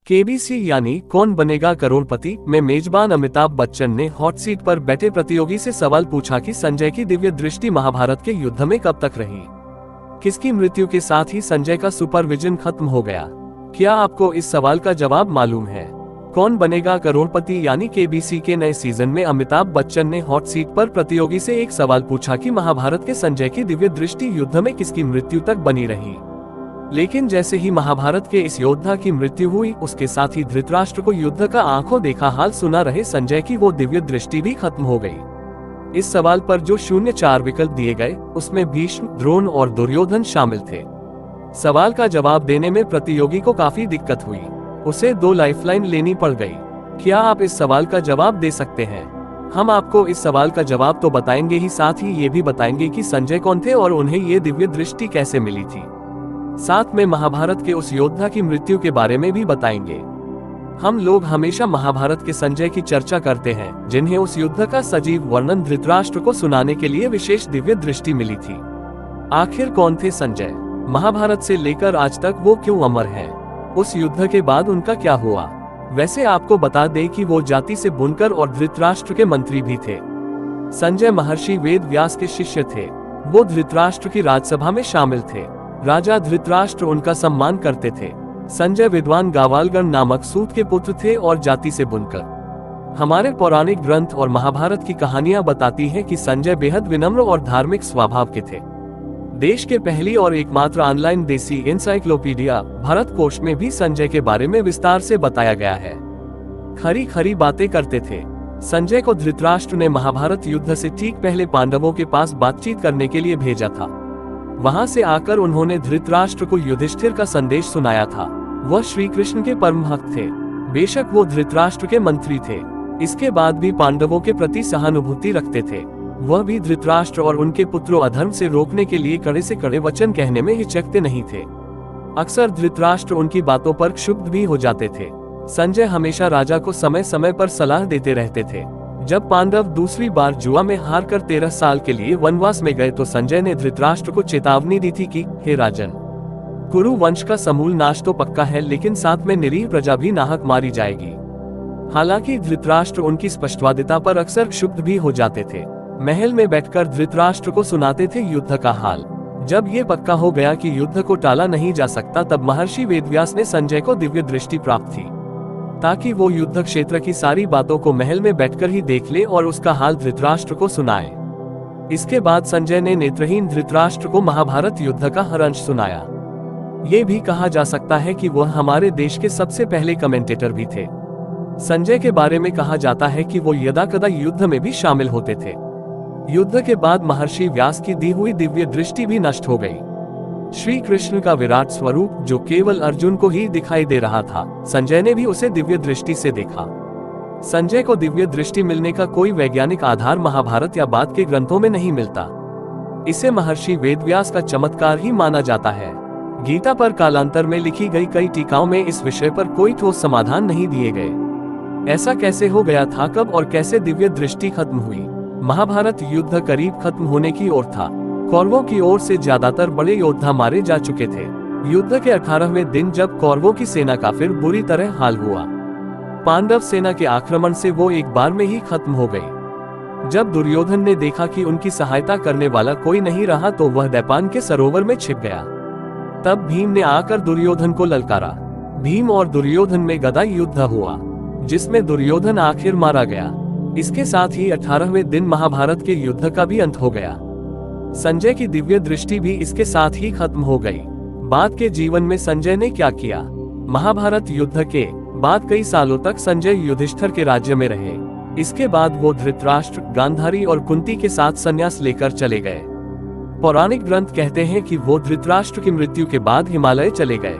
KBC यानी कौन बनेगा करोड़पति में मेजबान अमिताभ बच्चन ने हॉट सीट पर बैठे प्रतियोगी से सवाल पूछा कि संजय की दिव्य दृष्टि महाभारत के युद्ध में कब तक रही। किसकी मृत्यु के साथ ही संजय का सुपरविजन खत्म हो गया? क्या आपको इस सवाल का जवाब मालूम है? कौन बनेगा करोड़पति यानी केबीसी के नए सीजन में अमिताभ बच्चन ने हॉट सीट पर प्रतियोगी से एक सवाल पूछा कि महाभारत के संजय की दिव्य दृष्टि युद्ध में किसकी मृत्यु तक बनी रही। लेकिन जैसे ही महाभारत के इस योद्धा की मृत्यु हुई, उसके साथ ही धृतराष्ट्र को युद्ध का आंखों देखा हाल सुना रहे संजय की वो दिव्य दृष्टि भी खत्म हो गई। इस सवाल पर जो 0-4 विकल्प दिए गए, उसमें भीष्म, द्रोण और दुर्योधन शामिल थे। सवाल का जवाब देने में प्रतियोगी को काफी दिक्कत हुई, उसे 2 लाइफलाइन लेनी पड़ गई। क्या आप इस सवाल का जवाब दे सकते हैं? हम आपको इस सवाल का जवाब तो बताएंगे ही, साथ ही ये भी बताएंगे कि संजय कौन थे और उन्हें ये दिव्य दृष्टि कैसे मिली थी। साथ में महाभारत के उस योद्धा की मृत्यु के बारे में भी बताएंगे। हम लोग हमेशा महाभारत के संजय की चर्चा करते हैं, जिन्हें उस युद्ध का सजीव वर्णन धृतराष्ट्र को सुनाने के लिए विशेष दिव्य दृष्टि मिली थी। आखिर कौन थे संजय? महाभारत से लेकर आज तक वो क्यों अमर हैं? उस युद्ध के बाद उनका क्या हुआ? वैसे आपको बता दें कि वो जाति से बुनकर और धृतराष्ट्र के मंत्री भी थे। संजय महर्षि वेद व्यास के शिष्य थे। वो धृतराष्ट्र की राजसभा में शामिल थे। राजा धृतराष्ट्र उनका सम्मान करते थे। संजय विद्वान गावालगण नामक सूत के पुत्र थे और जाति से बुनकर। हमारे पौराणिक ग्रंथ और महाभारत की कहानियां बताती हैं कि संजय बेहद विनम्र और धार्मिक स्वभाव के थे। देश के पहली और एकमात्र ऑनलाइन देसी एनसाइक्लोपीडिया भारत कोश में भी संजय के बारे में विस्तार से बताया गया है। खरी खरी बातें करते थे। संजय को धृतराष्ट्र ने महाभारत युद्ध से ठीक पहले पांडवों के पास बातचीत करने के लिए भेजा था। वहां से आकर उन्होंने धृतराष्ट्र को युधिष्ठिर का संदेश सुनाया था। वह श्री कृष्ण के परम भक्त थे। बेशक वो धृतराष्ट्र के मंत्री थे, इसके बाद भी पांडवों के प्रति सहानुभूति रखते थे। वह भी धृतराष्ट्र और उनके पुत्रों अधर्म से रोकने के लिए कड़े से कड़े वचन कहने में हिचकते नहीं थे। अक्सर धृतराष्ट्र उनकी बातों पर क्षुब्ध भी हो जाते थे। संजय हमेशा राजा को समय समय पर सलाह देते रहते थे। जब पांडव दूसरी बार जुआ में हारकर 13 साल के लिए वनवास में गए तो संजय ने धृतराष्ट्र को चेतावनी दी थी कि हे राजन, कुरु वंश का समूल नाश तो पक्का है, लेकिन साथ में निरीह प्रजा भी नाहक मारी जाएगी। हालांकि धृतराष्ट्र उनकी स्पष्टवादिता पर अक्सर क्षुब्ध भी हो जाते थे। महल में बैठकर धृतराष्ट्र को सुनाते थे युद्ध का हाल। जब ये पक्का हो गया कि युद्ध को टाला नहीं जा सकता, तब महर्षि वेदव्यास ने संजय को दिव्य दृष्टि प्राप्त थी, ताकि वो युद्ध क्षेत्र की सारी बातों को महल में बैठकर ही देख ले और उसका हाल धृतराष्ट्र को सुनाए। इसके बाद संजय ने नेत्रहीन धृतराष्ट्र को महाभारत युद्ध का हर अंश सुनाया। ये भी कहा जा सकता है कि वह हमारे देश के सबसे पहले कमेंटेटर भी थे। संजय के बारे में कहा जाता है कि वो यदाकदा युद्ध में भी शामिल होते थे। युद्ध के बाद महर्षि व्यास की दी हुई दिव्य दृष्टि भी नष्ट हो गई। श्री कृष्ण का विराट स्वरूप जो केवल अर्जुन को ही दिखाई दे रहा था, संजय ने भी उसे दिव्य दृष्टि से देखा। संजय को दिव्य दृष्टि मिलने का कोई वैज्ञानिक आधार महाभारत या बाद के ग्रंथों में नहीं मिलता। इसे महर्षि वेदव्यास का चमत्कार ही माना जाता है। गीता पर कालांतर में लिखी गई कई टीकाओं में इस विषय पर कोई ठोस समाधान नहीं दिए गए। ऐसा कैसे हो गया था, कब और कैसे दिव्य दृष्टि खत्म हुई? महाभारत युद्ध करीब खत्म होने की ओर था। कौरवों की ओर से ज्यादातर बड़े योद्धा मारे जा चुके थे। युद्ध के 18वें दिन जब कौरवों की सेना का फिर बुरी तरह हाल हुआ, पांडव सेना के आक्रमण से वो एक बार में ही खत्म हो गई। जब दुर्योधन ने देखा कि उनकी सहायता करने वाला कोई नहीं रहा, तो वह दैपान के सरोवर में छिप गया। तब भीम ने आकर दुर्योधन को ललकारा। भीम और दुर्योधन में गदा युद्ध हुआ, जिसमें दुर्योधन आखिर मारा गया। इसके साथ ही 18वें दिन महाभारत के युद्ध का भी अंत हो गया। संजय की दिव्य दृष्टि भी इसके साथ ही खत्म हो गई। बाद के जीवन में संजय ने क्या किया? महाभारत युद्ध के बाद कई सालों तक संजय युधिष्ठिर के राज्य में रहे। इसके बाद वो धृतराष्ट्र, गांधारी और कुंती के साथ संन्यास लेकर चले गए। पौराणिक ग्रंथ कहते हैं कि वो धृतराष्ट्र की मृत्यु के बाद हिमालय चले गए।